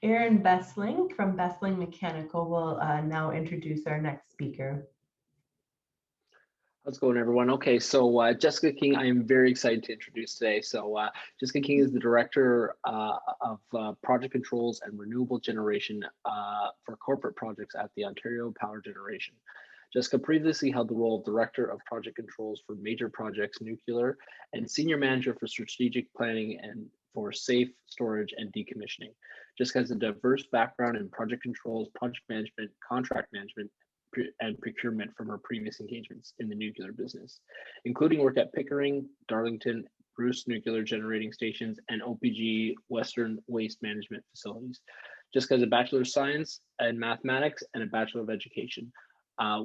Erin Bessling from Bessling Mechanical will now introduce our next speaker. How's it going, everyone? Okay, so Jessica King, I am very excited to introduce today. So Jessica King is the Director of Project Controls and Renewable Generation for corporate projects at the Ontario Power Generation. Jessica previously held the role of Director of Project Controls for major projects, nuclear, and Senior Manager for Strategic Planning and for Safe Storage and Decommissioning. Jessica has a diverse background in project controls, project management, contract management, and procurement from her previous engagements in the nuclear business, including work at Pickering, Darlington, Bruce Nuclear Generating Stations, and OPG Western Waste Management Facilities. Jessica has a Bachelor of Science in Mathematics and a Bachelor of Education.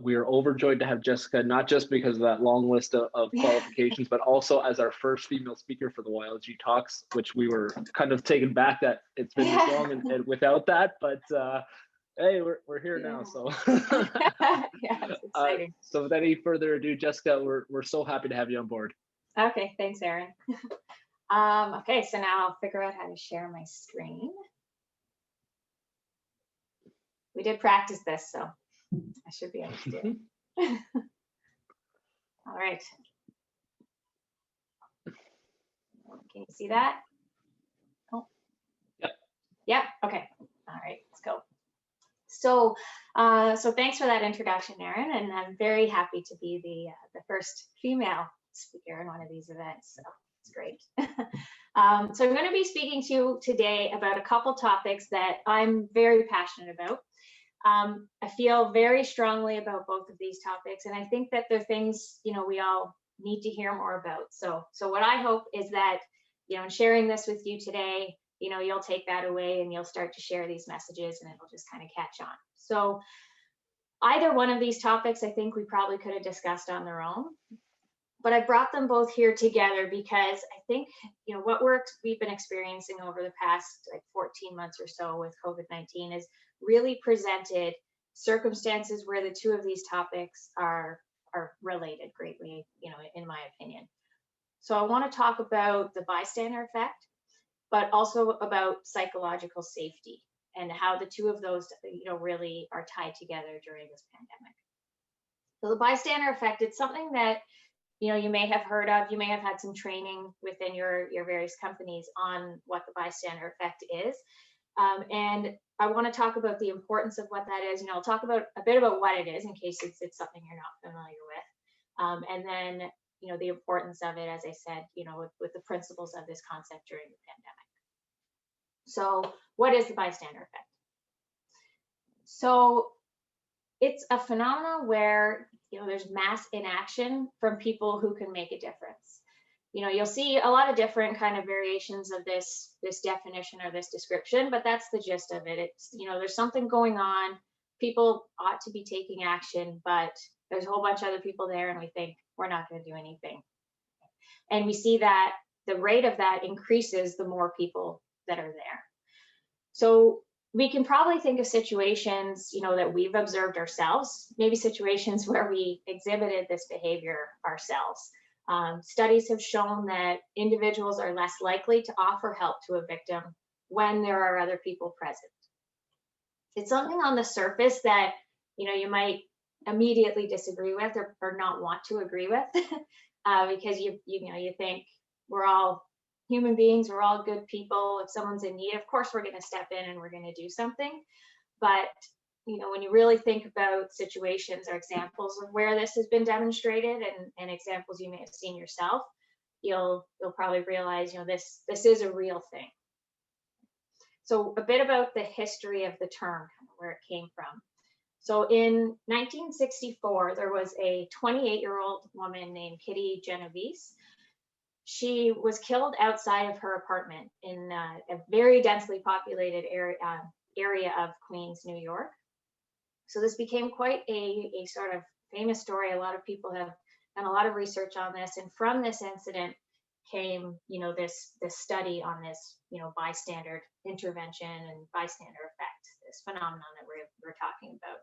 We are overjoyed to have Jessica, not just because of that long list of qualifications, but also as our first female speaker for the YLG Talks, which we were kind of taken back that it's been this long and without that, but hey, we're here now, so. Yeah, it's exciting. So without any further ado, Jessica, we're so happy to have you on board. Okay, thanks, Aaron. Okay, so now I'll figure out how to share my screen. We did practice this, so I should be able to do it. All right. Can you see that? Oh. Yep. Yep. Okay. All right. Let's go. So thanks for that introduction, Erin, and I'm very happy to be the first female speaker in one of these events. So it's great. So I'm going to be speaking to you today about a couple topics that I'm very passionate about. I feel very strongly about both of these topics, and I think that they're things, we all need to hear more about. So what I hope is that, in sharing this with you today, you'll take that away and you'll start to share these messages and it'll just kind of catch on. So either one of these topics, I think we probably could have discussed on their own, but I brought them both here together because I think, what we've been experiencing over the past 14 months or so with COVID-19 is really presented circumstances where the two of these topics are related greatly, in my opinion. So I want to talk about the bystander effect, but also about psychological safety and how the two of those, really are tied together during this pandemic. So the bystander effect, it's something that, you may have heard of, you may have had some training within your various companies on what the bystander effect is. And I want to talk about the importance of what that is. I'll talk about a bit about what it is in case it's something you're not familiar with. And then, the importance of it, as I said, with the principles of this concept during the pandemic. So what is the bystander effect? So it's a phenomenon where, there's mass inaction from people who can make a difference. You'll see a lot of different kind of variations of this definition or this description, but that's the gist of it. It's, there's something going on, people ought to be taking action, but there's a whole bunch of other people there and we think we're not going to do anything. And we see that the rate of that increases the more people that are there. So we can probably think of situations, that we've observed ourselves, maybe situations where we exhibited this behavior ourselves. Studies have shown that individuals are less likely to offer help to a victim when there are other people present. It's something on the surface that, you might immediately disagree with or not want to agree with because you think we're all human beings, we're all good people. If someone's in need, of course, we're going to step in and we're going to do something. But, when you really think about situations or examples of where this has been demonstrated and examples you may have seen yourself, you'll probably realize, this is a real thing. So a bit about the history of the term, kind of where it came from. So in 1964, there was a 28-year-old woman named Kitty Genovese. She was killed outside of her apartment in a very densely populated area of Queens, New York. So this became quite a sort of famous story. A lot of people have done a lot of research on this, and from this incident came, this study on this, bystander intervention and bystander effect, this phenomenon that we're talking about.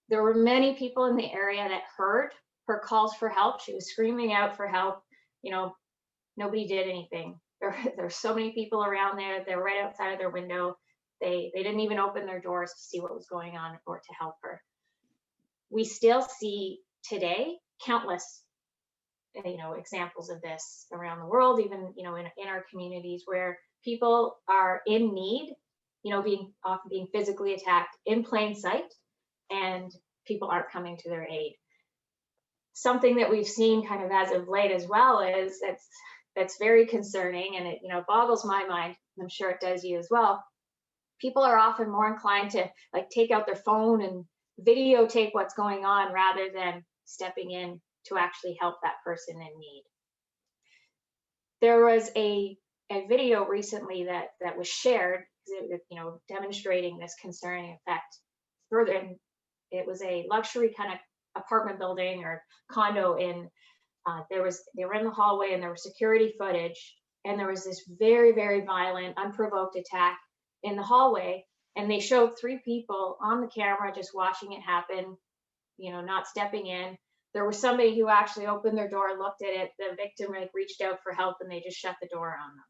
There were many people in the area that heard her calls for help. She was screaming out for help. Nobody did anything. There's so many people around there. They're right outside of their window. They didn't even open their doors to see what was going on or to help her. We still see today countless examples of this around the world, even in our communities, where people are in need, often being physically attacked in plain sight, and people aren't coming to their aid. Something that we've seen kind of as of late as well is that's very concerning, and it boggles my mind. I'm sure it does you as well. People are often more inclined to take out their phone and videotape what's going on rather than stepping in to actually help that person in need. There was a video recently that was shared, demonstrating this concerning effect further. And it was a luxury kind of apartment building or condo they were in the hallway, and there was security footage, and there was this very, very violent, unprovoked attack in the hallway, and they showed 3 people on the camera just watching it happen, not stepping in. There was somebody who actually opened their door, looked at it, the victim reached out for help, and they just shut the door on them,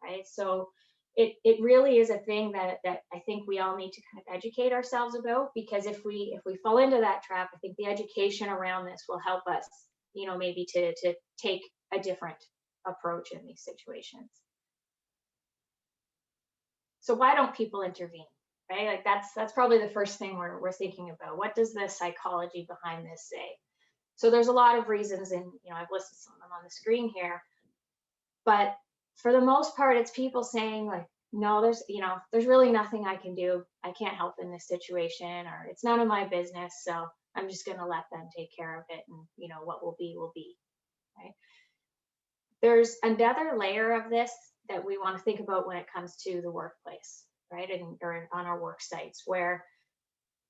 right? So it really is a thing that I think we all need to kind of educate ourselves about, because if we fall into that trap, I think the education around this will help us, maybe to take a different approach in these situations. So why don't people intervene, right? That's probably the first thing we're thinking about. What does the psychology behind this say? So there's a lot of reasons, and I've listed some of them on the screen here, but for the most part, it's people saying no, there's really nothing I can do. I can't help in this situation, or it's none of my business, so I'm just going to let them take care of it, and what will be, right? There's another layer of this that we want to think about when it comes to the workplace, right? Or on our work sites, where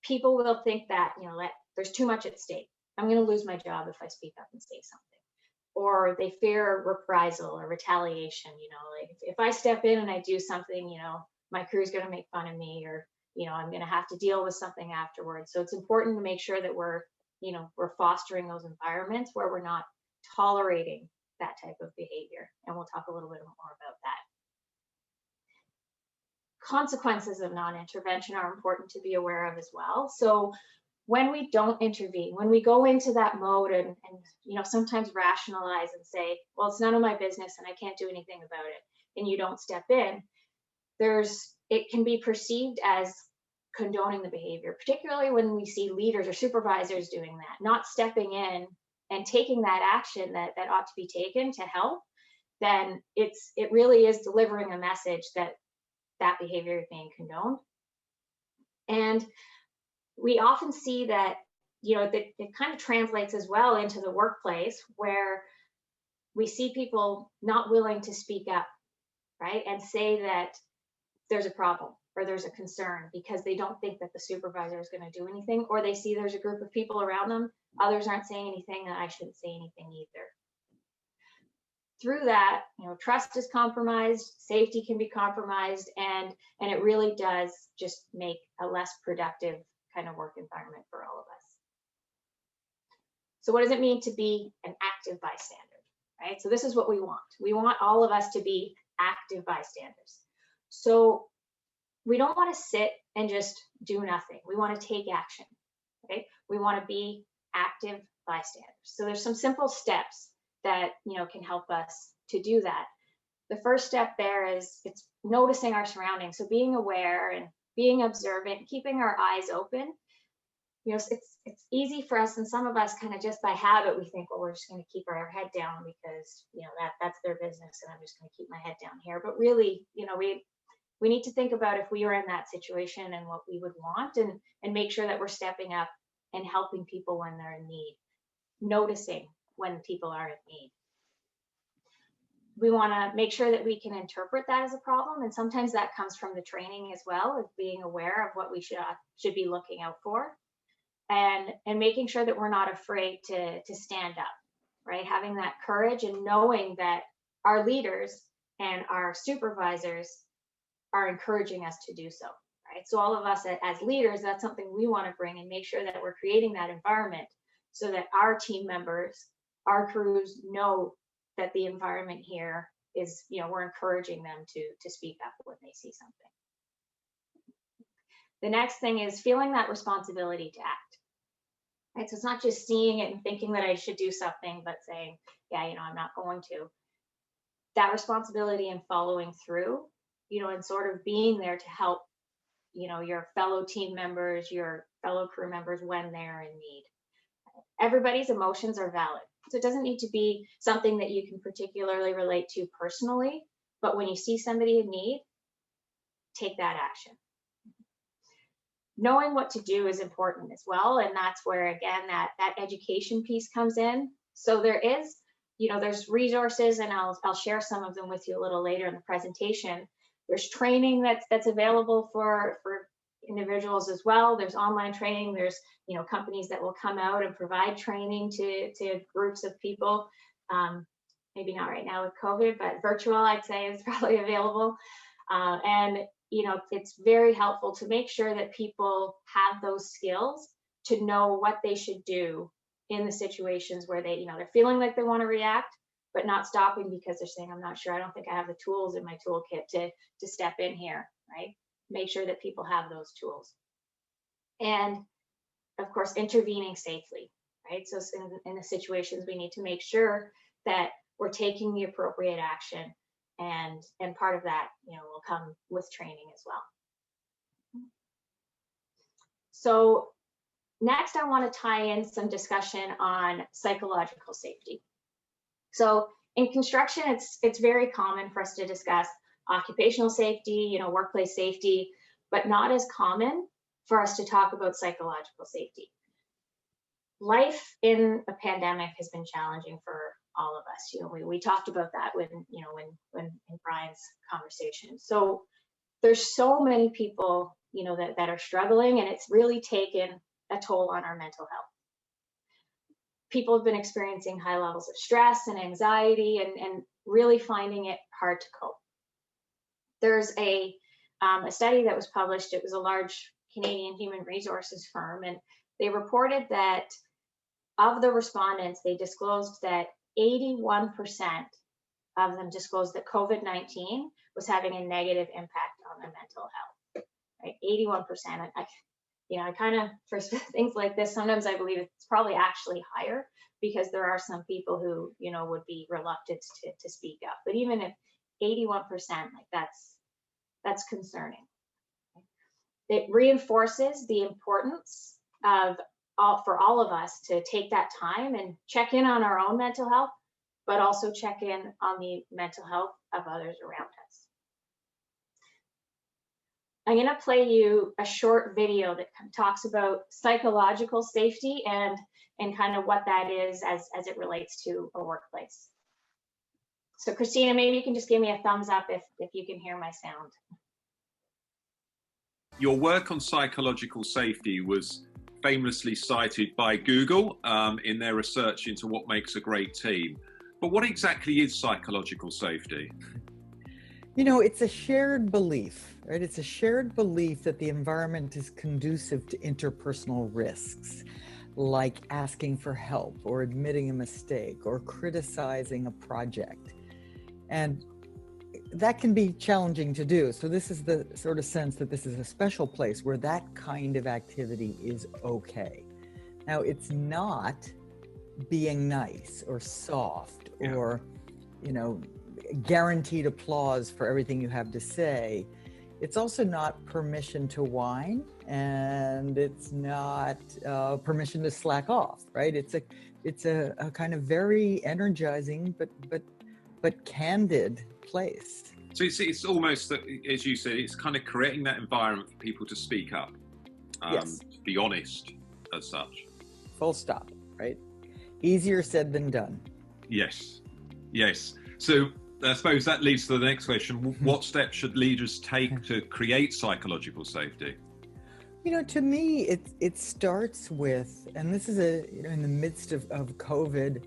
people will think that, that there's too much at stake. I'm going to lose my job if I speak up and say something. Or they fear reprisal or retaliation, if I step in and I do something, my crew's going to make fun of me, or, I'm going to have to deal with something afterwards. So it's important to make sure that we're fostering those environments where we're not tolerating that type of behavior. And we'll talk a little bit more about that. Consequences of non-intervention are important to be aware of as well. So when we don't intervene, when we go into that mode and sometimes rationalize and say, well, it's none of my business and I can't do anything about it, and you don't step in, it can be perceived as condoning the behavior, particularly when we see leaders or supervisors doing that, not stepping in and taking that action that ought to be taken to help. Then it really is delivering a message that behavior is being condoned. And we often see that, it kind of translates as well into the workplace, where we see people not willing to speak up, right? And say that there's a problem or there's a concern, because they don't think that the supervisor is going to do anything, or they see there's a group of people around them, others aren't saying anything, and I shouldn't say anything either. Through that, trust is compromised, safety can be compromised, and it really does just make a less productive kind of work environment for all of us. So what does it mean to be an active bystander, right? So this is what we want. We want all of us to be active bystanders. So we don't want to sit and just do nothing. We want to take action, okay? We want to be active bystanders. So there's some simple steps that can help us to do that. The first step there is it's noticing our surroundings. So being aware and being observant, keeping our eyes open. It's easy for us, and some of us kind of just by habit, we think, well, we're just going to keep our head down because that's their business, and I'm just going to keep my head down here. But really, we need to think about if we were in that situation and what we would want, and make sure that we're stepping up and helping people when they're in need, noticing when people are in need. We want to make sure that we can interpret that as a problem, and sometimes that comes from the training as well, of being aware of what we should be looking out for, and making sure that we're not afraid to stand up, right? Having that courage and knowing that our leaders and our supervisors are encouraging us to do so, right? So all of us as leaders, that's something we want to bring and make sure that we're creating that environment so that our team members, our crews know that the environment here is, we're encouraging them to speak up when they see something. The next thing is feeling that responsibility to act. Right? So it's not just seeing it and thinking that I should do something, but saying, yeah, I'm not going to. That responsibility and following through, and sort of being there to help, your fellow team members, your fellow crew members when they're in need. Everybody's emotions are valid. So it doesn't need to be something that you can particularly relate to personally, but when you see somebody in need, take that action. Knowing what to do is important as well. And that's where, again, that education piece comes in. So there's resources, and I'll share some of them with you a little later in the presentation. There's training that's available for individuals as well. There's online training. There's companies that will come out and provide training to groups of people. Maybe not right now with COVID, but virtual, I'd say, is probably available. And it's very helpful to make sure that people have those skills to know what they should do in the situations where they're feeling like they want to react, but not stopping because they're saying, I'm not sure, I don't think I have the tools in my toolkit to step in here, right? Make sure that people have those tools. And of course, intervening safely, right? So in the situations, we need to make sure that we're taking the appropriate action, and part of that, will come with training as well. So next, I want to tie in some discussion on psychological safety. So in construction, it's very common for us to discuss occupational safety, workplace safety, but not as common for us to talk about psychological safety. Life in a pandemic has been challenging for all of us. We talked about that when in Brian's conversation. So there's so many people, that are struggling, and it's really taken a toll on our mental health. People have been experiencing high levels of stress and anxiety, and really finding it hard to cope. There's a study that was published. It was a large Canadian human resources firm, and they reported that of the respondents, they disclosed that 81% of them disclosed that COVID-19 was having a negative impact on their mental health, right? 81%. I kind of, for things like this, sometimes I believe it's probably actually higher, because there are some people who, would be reluctant to speak up. But even if 81%, that's concerning. It reinforces the importance for all of us to take that time and check in on our own mental health, but also check in on the mental health of others around us. I'm going to play you a short video that talks about psychological safety and kind of what that is as it relates to a workplace. So Christina, maybe you can just give me a thumbs up if you can hear my sound. Your work on psychological safety was famously cited by Google in their research into what makes a great team. But what exactly is psychological safety? It's a shared belief, right? It's a shared belief that the environment is conducive to interpersonal risks, like asking for help or admitting a mistake or criticizing a project. And that can be challenging to do. So this is the sort of sense that this is a special place where that kind of activity is okay. Now, it's not being nice or soft or, guaranteed applause for everything you have to say. It's also not permission to whine, and it's not permission to slack off, right? It's a kind of very energizing but candid place. So it's almost that, as you said, it's kind of creating that environment for people to speak up, Yes. to be honest as such. Full stop, right? Easier said than done. Yes. So I suppose that leads to the next question. What steps should leaders take to create psychological safety? To me, it starts with, and this is in the midst of COVID,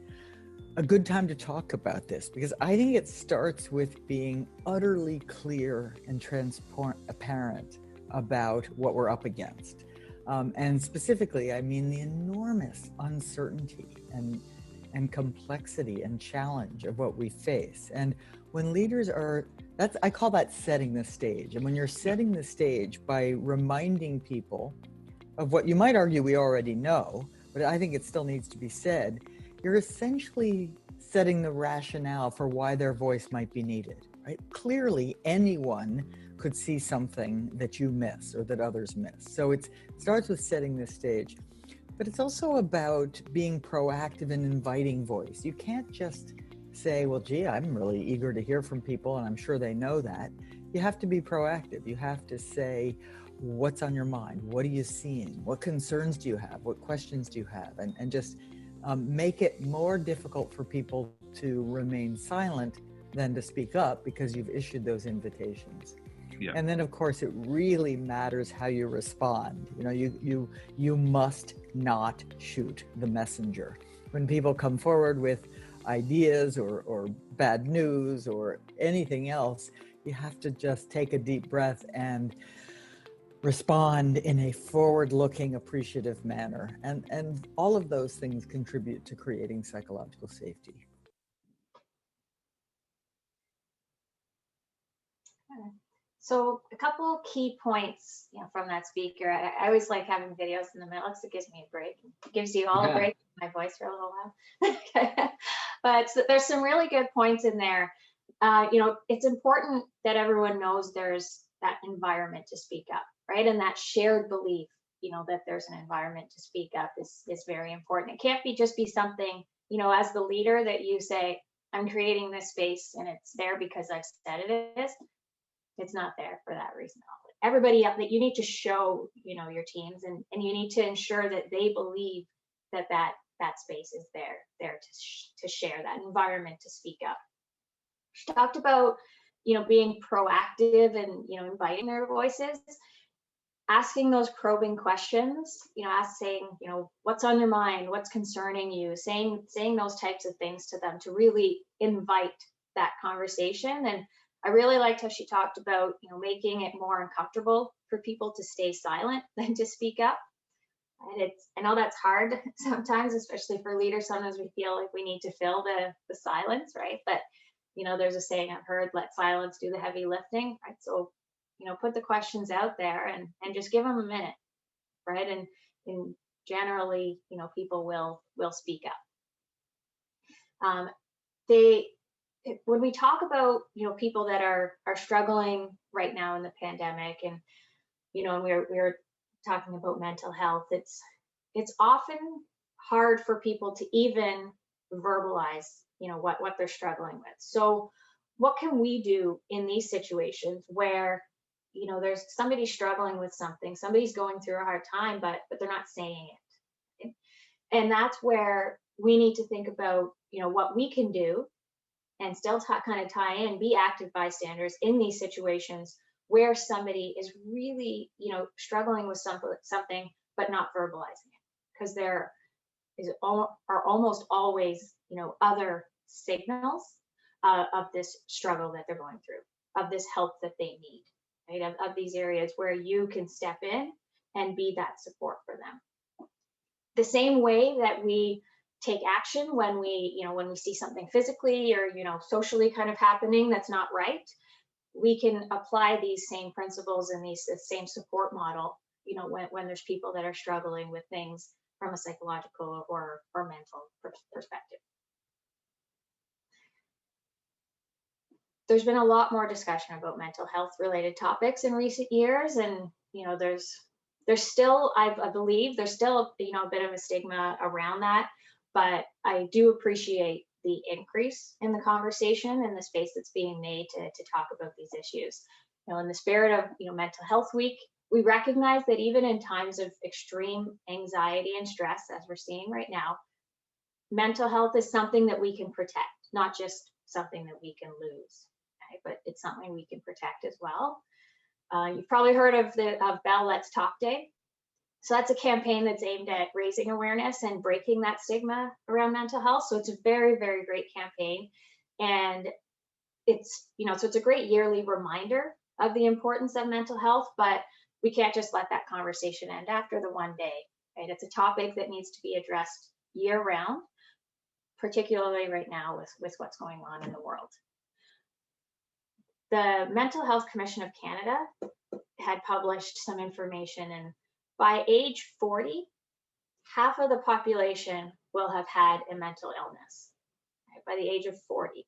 a good time to talk about this, because I think it starts with being utterly clear and transparent about what we're up against. And specifically, I mean the enormous uncertainty and complexity and challenge of what we face. And when leaders are I call that setting the stage. And when you're setting the stage by reminding people of what you might argue we already know, but I think it still needs to be said, you're essentially setting the rationale for why their voice might be needed, right? Clearly, anyone could see something that you miss or that others miss. So it starts with setting the stage, but it's also about being proactive and inviting voice. You can't just say, well, gee, I'm really eager to hear from people, and I'm sure they know that. You have to be proactive. You have to say, what's on your mind? What are you seeing? What concerns do you have? What questions do you have? And just make it more difficult for people to remain silent than to speak up because you've issued those invitations. Yeah. And then, of course, it really matters how you respond. You know, you must not shoot the messenger. When people come forward with ideas or bad news or anything else, you have to just take a deep breath and respond in a forward-looking, appreciative manner. And all of those things contribute to creating psychological safety. So a couple key points, from that speaker. I always like having videos in the middle because it gives me a break. It gives you all a break, my voice for a little while. But there's some really good points in there. It's important that everyone knows there's that environment to speak up, right? And that shared belief, that there's an environment to speak up is very important. It can't just be something, as the leader that you say, I'm creating this space and it's there because I've said it is. It's not there for that reason. Everybody that you need to show, your teams, and you need to ensure that they believe that space is there to share that environment to speak up. She talked about, being proactive and, inviting their voices, asking those probing questions, saying, what's on your mind, what's concerning you, saying those types of things to them to really invite that conversation. And I really liked how she talked about, making it more uncomfortable for people to stay silent than to speak up. And I know that's hard sometimes, especially for leaders. Sometimes we feel like we need to fill the silence, right? But, there's a saying I've heard, let silence do the heavy lifting, right? So, put the questions out there and just give them a minute, right? And generally, people will speak up. When we talk about, people that are struggling right now in the pandemic, and, and we're talking about mental health, it's often hard for people to even verbalize, what they're struggling with. So what can we do in these situations where, there's somebody struggling with something, somebody's going through a hard time, but they're not saying it. And that's where we need to think about, what we can do and still kind of tie in, be active bystanders in these situations where somebody is really, struggling with something, but not verbalizing it, because there are almost always, other signals of this struggle that they're going through, of this help that they need, right? Of these areas where you can step in and be that support for them. The same way that we take action when we see something physically or, socially kind of happening that's not right, we can apply these same principles and the same support model, when there's people that are struggling with things from a psychological or mental perspective. There's been a lot more discussion about mental health related topics in recent years, and there's still, I believe there's still a bit of a stigma around that, but I do appreciate the increase in the conversation and the space that's being made to talk about these issues. In the spirit of Mental Health Week, we recognize that even in times of extreme anxiety and stress, as we're seeing right now, mental health is something that we can protect, not just something that we can lose, okay? But it's something we can protect as well. You've probably heard of Bell Let's Talk Day. So that's a campaign that's aimed at raising awareness and breaking that stigma around mental health. So it's a very, very great campaign. And it's, so it's a great yearly reminder of the importance of mental health, but we can't just let that conversation end after the one day, right? It's a topic that needs to be addressed year round, particularly right now with what's going on in the world. the Mental Health Commission of Canada had published some information, and by age 40, half of the population will have had a mental illness, right, by the age of 40.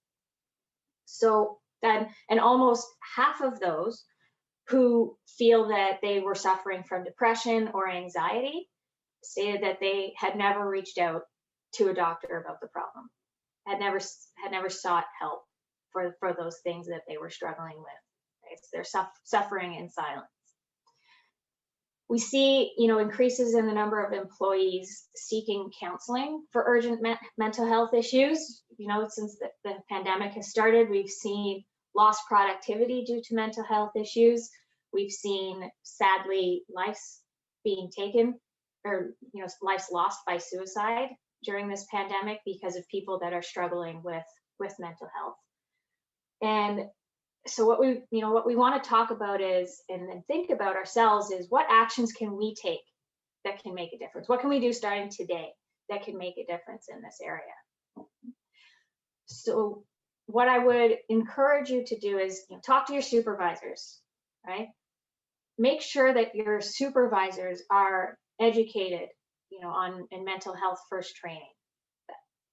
So then, and almost half of those who feel that they were suffering from depression or anxiety stated that they had never reached out to a doctor about the problem, had never sought help for those things that they were struggling with. Right? So they're suffering in silence. We see, increases in the number of employees seeking counseling for urgent mental health issues. Since the pandemic has started, we've seen lost productivity due to mental health issues. We've seen, sadly, lives being taken, or lives lost by suicide during this pandemic because of people that are struggling with mental health. And so what we want to talk about is, and then think about ourselves, is what actions can we take that can make a difference? What can we do starting today that can make a difference in this area? So what I would encourage you to do is talk to your supervisors, right? Make sure that your supervisors are educated, in mental health first training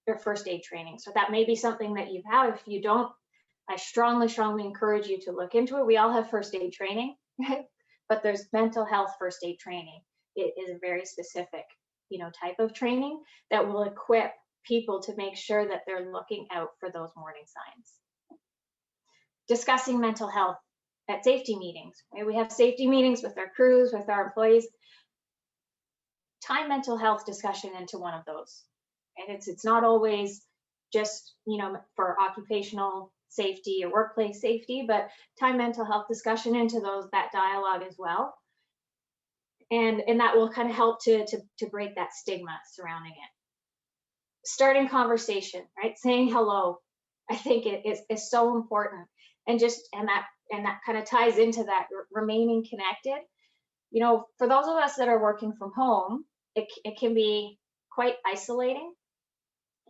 or first aid training. So that may be something that you have. If you don't, I strongly encourage you to look into it. We all have first aid training, right? But there's mental health first aid training. It is a very specific, type of training that will equip people to make sure that they're looking out for those warning signs. Discussing mental health at safety meetings, right? We have safety meetings with our crews, with our employees. Tie mental health discussion into one of those. And it's not always just, for occupational safety or workplace safety, but tie mental health discussion into that dialogue as well. And that will kind of help to break that stigma surrounding it. Starting conversation, right? Saying hello, I think it is so important. And that kind of ties into that remaining connected. For those of us that are working from home, it can be quite isolating.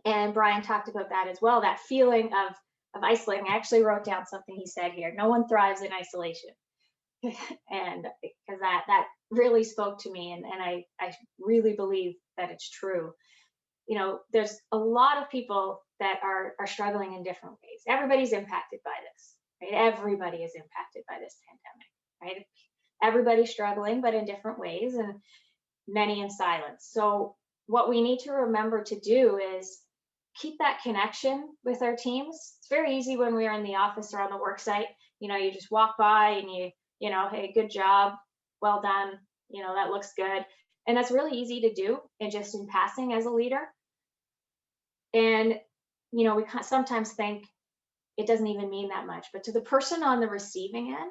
And Brian talked about that as well, that feeling of isolating. I actually wrote down something he said here. No one thrives in isolation. And because that really spoke to me, and I really believe that it's true. There's a lot of people that are struggling in different ways. Everybody's impacted by this, right? Everybody is impacted by this pandemic, right? Everybody's struggling, but in different ways, and many in silence. So what we need to remember to do is keep that connection with our teams. It's very easy when we're in the office or on the work site. You just walk by and hey, good job, well done. That looks good. And that's really easy to do, and just in passing as a leader. And, we sometimes think it doesn't even mean that much, but to the person on the receiving end,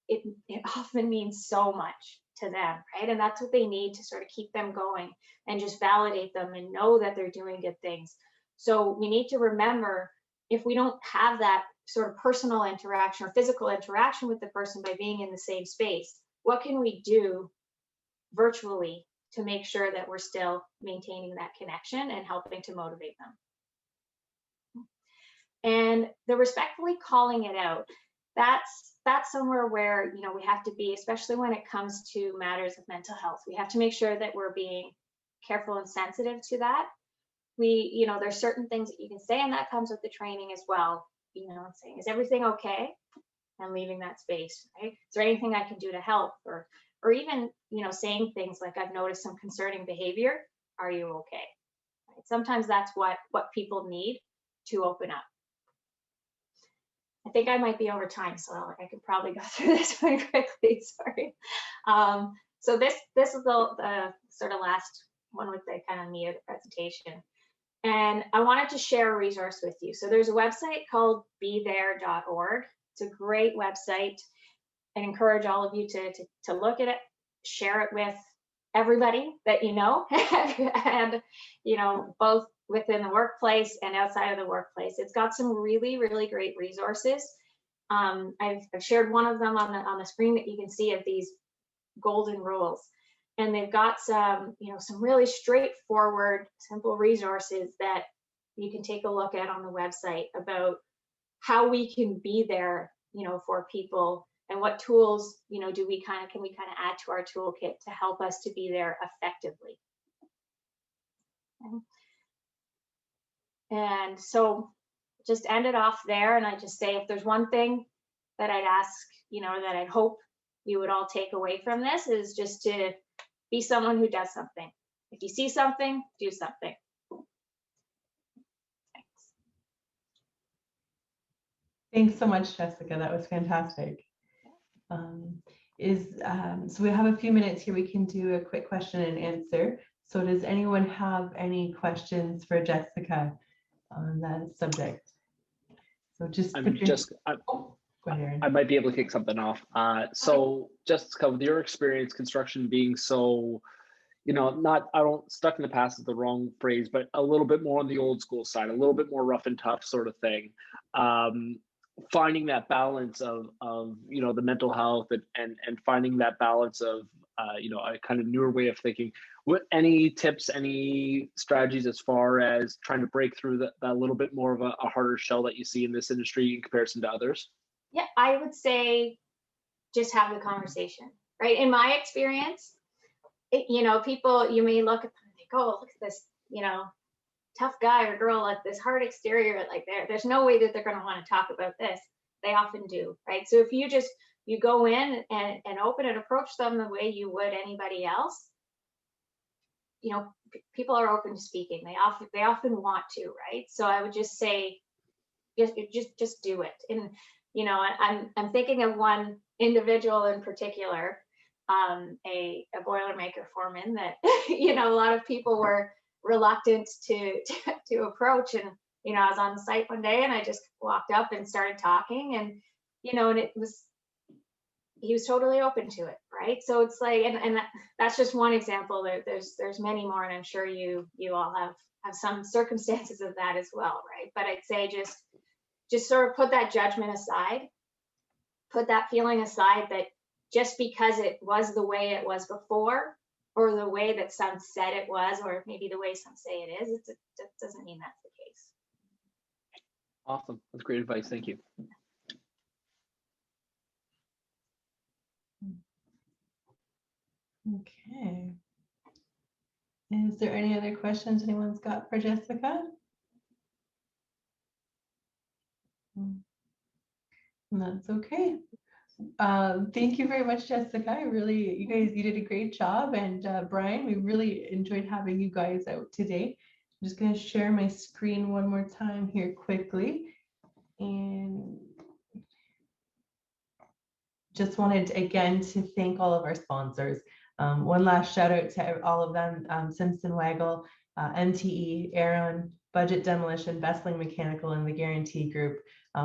it often means so much to them, right? And that's what they need to sort of keep them going and just validate them and know that they're doing good things. So we need to remember, if we don't have that sort of personal interaction or physical interaction with the person by being in the same space, what can we do virtually to make sure that we're still maintaining that connection and helping to motivate them? And the respectfully calling it out, that's somewhere where we have to be, especially when it comes to matters of mental health. We have to make sure that we're being careful and sensitive to that. There's certain things that you can say, and that comes with the training as well. Saying, is everything okay? And leaving that space, right? Is there anything I can do to help? Or even, saying things like, I've noticed some concerning behavior. Are you okay? Right? Sometimes that's what people need to open up. I think I might be over time, so I could probably go through this one quickly. Sorry. So this is the sort of last one with the kind of meat of the presentation. And I wanted to share a resource with you. So there's a website called bethere.org. It's a great website. I encourage all of you to look at it, share it with everybody that you know, and both within the workplace and outside of the workplace. It's got some really, really great resources. I've shared one of them on the screen that you can see, of these golden rules. And they've got some really straightforward, simple resources that you can take a look at on the website about how we can be there for people, and what tools, can we kind of add to our toolkit to help us to be there effectively. Okay. And so just end it off there. And I just say, if there's one thing that I'd ask, that I'd hope you would all take away from this, is just to be someone who does something. If you see something, do something. Thanks so much, Jessica. That was fantastic. So we have a few minutes here. We can do a quick question and answer. So does anyone have any questions for Jessica on that subject? So just go ahead, Aaron. I might be able to kick something off. So Jessica, with your experience, construction being so, stuck in the past is the wrong phrase, but a little bit more on the old school side, a little bit more rough and tough sort of thing. Finding that balance of the mental health and finding that balance of a kind of newer way of thinking. Any tips, any strategies as far as trying to break through that little bit more of a harder shell that you see in this industry in comparison to others? Yeah, I would say just have the conversation, right? In my experience, people, you may look at them and think, oh, look at this, tough guy or girl, like this hard exterior, like there's no way that they're going to want to talk about this. They often do, right? So if you go in and open and approach them the way you would anybody else, people are open to speaking. They often want to, right? So I would just say, just do it. And I'm thinking of one individual in particular, a Boilermaker foreman that a lot of people were reluctant to approach. And I was on the site one day and I just walked up and started talking, and and he was totally open to it, right? So it's like, and that's just one example. There's many more, and I'm sure you all have some circumstances of that as well, right? But I'd say just sort of put that judgment aside, put that feeling aside that just because it was the way it was before, or the way that some said it was, or maybe the way some say it is, it doesn't mean that's the case. Awesome. That's great advice. Thank you. Okay. Is there any other questions anyone's got for Jessica? That's okay. Thank you very much, Jessica. You did a great job. And Brian, we really enjoyed having you guys out today. I'm just going to share my screen one more time here quickly. And just wanted again to thank all of our sponsors. One last shout out to all of them: Simpson Waggle, MTE, Aeron, Budget Demolition, Bestling Mechanical, and the Guarantee Group.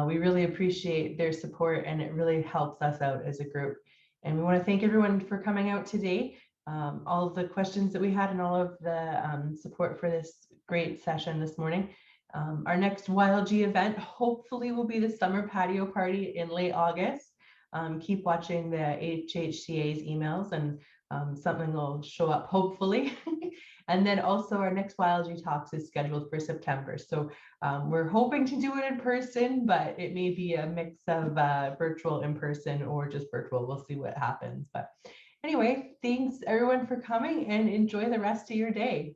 We really appreciate their support, and it really helps us out as a group. And we want to thank everyone for coming out today. All of the questions that we had and all of the support for this great session this morning. Our next YLG event hopefully will be the summer patio party in late August. Keep watching the HHCA's emails, and something will show up hopefully. And then also our next YLG Talks is scheduled for September. So we're hoping to do it in person, but it may be a mix of virtual, in person, or just virtual. We'll see what happens. But anyway, thanks everyone for coming, and enjoy the rest of your day.